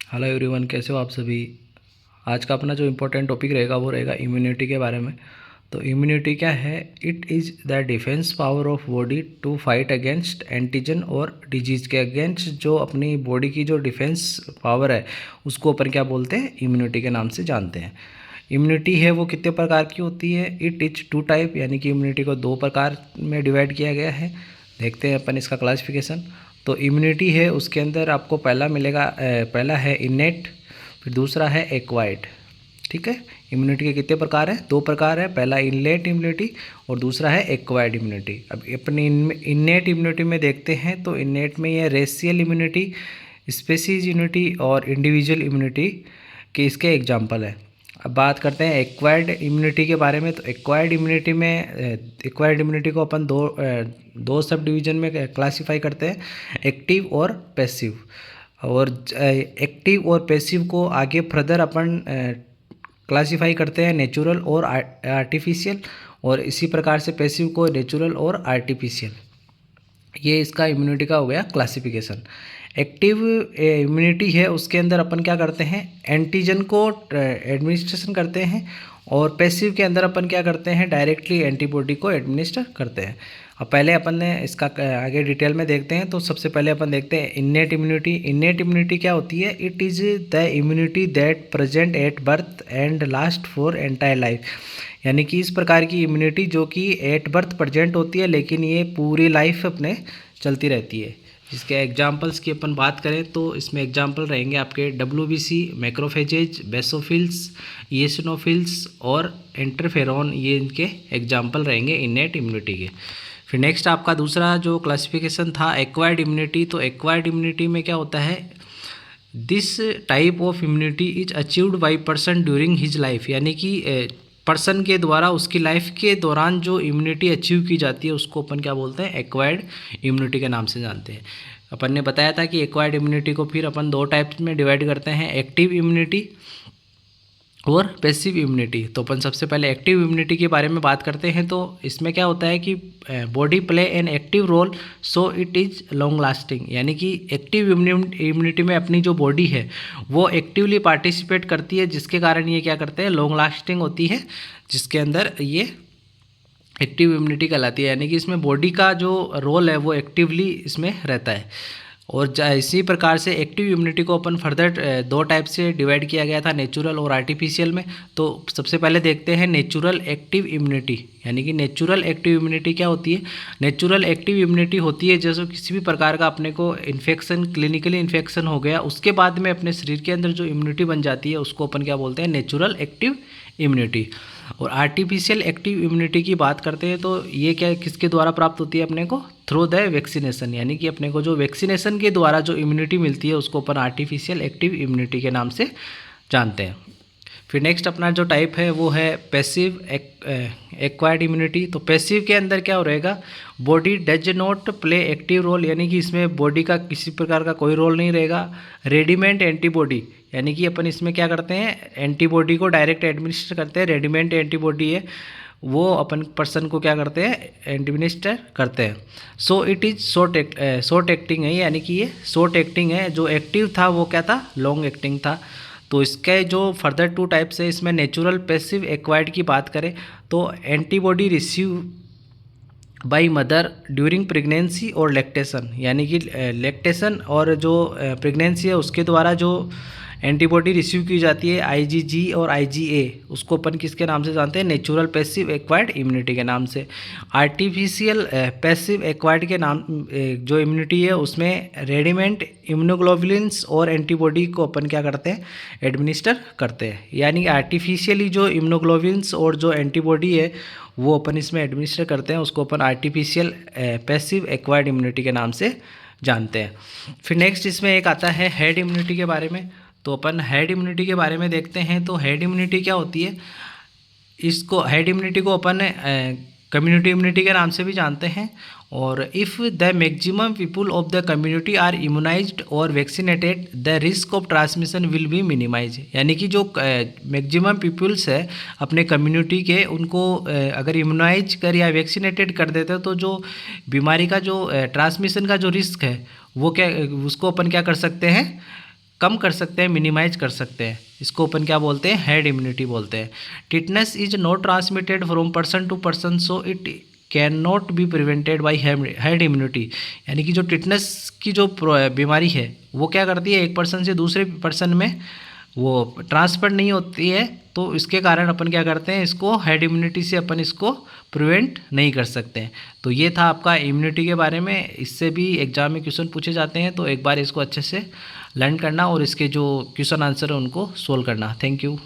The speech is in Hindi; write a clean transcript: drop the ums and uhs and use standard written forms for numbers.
हेलो एवरीवन, कैसे हो आप सभी। आज का अपना जो इम्पोर्टेंट टॉपिक रहेगा वो रहेगा इम्यूनिटी के बारे में। तो इम्यूनिटी क्या है? It is the defence power of body to fight against antigen और डिजीज़ के अगेंस्ट। जो अपनी बॉडी की जो डिफेंस पावर है उसको अपन क्या बोलते हैं? इम्यूनिटी के नाम से जानते हैं। इम्यूनिटी है वो कितने प्रकार की होती है? इट इज टू टाइप, यानी कि इम्यूनिटी को दो प्रकार में डिवाइड किया गया है। देखते हैं अपन इसका क्लासिफिकेशन। तो इम्यूनिटी है उसके अंदर आपको पहला मिलेगा, पहला है इनेट, फिर दूसरा है एक्वायर्ड। ठीक है। इम्यूनिटी के कितने प्रकार हैं? दो प्रकार है, पहला इनलेट इम्यूनिटी और दूसरा है एक्वायर्ड इम्यूनिटी। अब अपनी इननेट इम्यूनिटी में देखते हैं तो इननेट में ये रेशियल इम्यूनिटी, स्पेसीज इम्यूनिटी और इंडिविजुअल इम्यूनिटी के इसके एग्जाम्पल हैं। अब बात करते हैं एक्वायर्ड इम्यूनिटी के बारे में। तो एक्वायर्ड इम्यूनिटी को अपन दो सब डिवीजन में क्लासीफाई करते हैं, एक्टिव और पैसिव। और एक्टिव और पैसिव को आगे फर्दर अपन क्लासीफाई करते हैं नेचुरल और आर्टिफिशियल, और इसी प्रकार से पैसिव को नेचुरल और आर्टिफिशियल। ये इसका इम्यूनिटी का हो गया क्लासिफिकेशन। एक्टिव इम्यूनिटी है उसके अंदर अपन क्या करते हैं? एंटीजन को एडमिनिस्ट्रेशन करते हैं, और पैसिव के अंदर अपन क्या करते हैं? डायरेक्टली एंटीबॉडी को एडमिनिस्टर करते हैं। अब पहले अपन ने इसका आगे डिटेल में देखते हैं। तो सबसे पहले अपन देखते हैं इन्नेट इम्यूनिटी। इन्नेट इम्यूनिटी क्या होती है? It is the immunity that present at birth and last for entire life. यानी कि इस प्रकार की इम्यूनिटी जो कि एट बर्थ प्रेजेंट होती है लेकिन ये पूरी लाइफ अपने चलती रहती है। जिसके एग्जाम्पल्स की अपन बात करें तो इसमें एग्जाम्पल रहेंगे आपके WBC, मैक्रोफेजेज, बेसोफिल्स, ईसिनोफिल्स और इंटरफेरॉन। ये इनके एग्जाम्पल रहेंगे इन्नेट इम्यूनिटी के। फिर नेक्स्ट आपका दूसरा जो क्लासिफिकेशन था एक्वायर्ड इम्यूनिटी। तो एक्वायर्ड इम्यूनिटी में क्या होता है? This type of immunity is achieved by person during his life. यानी कि पर्सन के द्वारा उसकी लाइफ के दौरान जो इम्यूनिटी अचीव की जाती है उसको अपन क्या बोलते हैं? एक्वायर्ड इम्यूनिटी के नाम से जानते हैं। अपन ने बताया था कि एक्वायर्ड इम्यूनिटी को फिर अपन दो टाइप्स में डिवाइड करते हैं, एक्टिव इम्यूनिटी और पैसिव इम्यूनिटी। तो अपन सबसे पहले एक्टिव इम्यूनिटी के बारे में बात करते हैं। तो इसमें क्या होता है कि body play an active role so it is long lasting. यानी कि एक्टिव इम्यूनिटी में अपनी जो बॉडी है वो एक्टिवली पार्टिसिपेट करती है, जिसके कारण ये क्या करते हैं? लॉन्ग लास्टिंग होती है, जिसके अंदर ये एक्टिव इम्यूनिटी कहलाती है। यानी कि इसमें बॉडी का जो रोल है वो एक्टिवली इसमें रहता है। और इसी प्रकार से एक्टिव इम्यूनिटी को अपन फर्दर दो टाइप से डिवाइड किया गया था, नेचुरल और आर्टिफिशियल में। तो सबसे पहले देखते हैं नेचुरल एक्टिव इम्यूनिटी। यानी कि नेचुरल एक्टिव इम्यूनिटी क्या होती है? नेचुरल एक्टिव इम्यूनिटी होती है जैसे किसी भी प्रकार का अपने को इन्फेक्शन, क्लिनिकली इन्फेक्शन हो गया, उसके बाद में अपने शरीर के अंदर जो इम्यूनिटी बन जाती है उसको अपन क्या बोलते हैं? Natural active immunity. और आर्टिफिशियल एक्टिव इम्यूनिटी की बात करते हैं तो ये क्या, किसके द्वारा प्राप्त होती है अपने को? Through the vaccination. यानी कि अपने को जो वैक्सीनेशन के द्वारा जो इम्यूनिटी मिलती है उसको अपन आर्टिफिशियल एक्टिव इम्यूनिटी के नाम से जानते हैं। फिर नेक्स्ट अपना जो टाइप है वो है पैसिव एक्वायर्ड इम्यूनिटी। तो पैसिव के अंदर क्या हो रहेगा? Body does not play active role. यानी कि इसमें बॉडी का किसी प्रकार का कोई रोल नहीं रहेगा। रेडीमेड एंटीबॉडी, यानी कि अपन इसमें क्या करते हैं? एंटीबॉडी को डायरेक्ट एडमिनिस्टर करते हैं। रेडीमेड एंटीबॉडी है वो अपन पर्सन को क्या करते हैं? एडमिनिस्टर करते हैं। सो इट इज़ शॉर्ट एक्टिंग है। यानी कि ये शॉर्ट एक्टिंग है। जो एक्टिव था वो क्या था? लॉन्ग एक्टिंग था। तो इसके जो फर्दर टू टाइप्स है इसमें नेचुरल, पैसिव, एक्वायर्ड की बात करें तो antibody receive by mother during pregnancy और लैक्टेशन। यानी कि लैक्टेशन और जो प्रेगनेंसी है उसके द्वारा जो एंटीबॉडी रिसीव की जाती है IgG और IgA, उसको अपन किसके नाम से जानते हैं? नेचुरल पैसिव एक्वायर्ड इम्यूनिटी के नाम से। आर्टिफिशियल पैसिव एक्वायर्ड के नाम जो इम्यूनिटी है उसमें रेडीमेड इम्यूनोग्लोबुलिन्स और एंटीबॉडी को अपन क्या करते हैं? एडमिनिस्टर करते हैं। यानी आर्टिफिशियली जो इम्यूनोग्लोबुलिन्स और जो एंटीबॉडी है वो अपन इसमें एडमिनिस्टर करते हैं, उसको अपन आर्टिफिशियल पैसिव एक्वायर्ड इम्यूनिटी के नाम से जानते हैं। फिर नेक्स्ट इसमें एक आता है हेड इम्यूनिटी के बारे में। तो अपन हेड इम्यूनिटी के बारे में देखते हैं। तो हेड इम्यूनिटी क्या होती है? इसको हेड इम्यूनिटी को अपन कम्युनिटी इम्यूनिटी के नाम से भी जानते हैं। और if the maximum people of the community are immunized और vaccinated the risk of transmission will be minimize. यानी कि जो मैक्सिमम पीपुल्स है अपने कम्युनिटी के, उनको अगर इम्यूनाइज कर या वैक्सीनेटेड कर देते हैं तो जो बीमारी का जो ट्रांसमिशन का जो रिस्क है वो क्या, उसको अपन क्या कर सकते हैं? कम कर सकते हैं, मिनिमाइज कर सकते हैं। इसको अपन क्या बोलते हैं, हेड इम्यूनिटी बोलते हैं। Tetanus is not transmitted from person to person, so it can not be prevented by herd immunity. यानी कि जो टिटनेस की जो बीमारी है वो क्या करती है, एक पर्सन से दूसरे पर्सन में वो ट्रांसफर नहीं होती है, तो इसके कारण अपन क्या करते हैं, इसको हेड इम्यूनिटी से अपन इसको प्रिवेंट नहीं कर सकते हैं। तो ये था आपका इम्यूनिटी के बारे में। इससे भी एग्जाम में क्वेश्चन पूछे जाते हैं, तो एक बार इसको अच्छे से लर्न करना और इसके जो क्वेश्चन आंसर है उनको सोल्व करना। Thank you.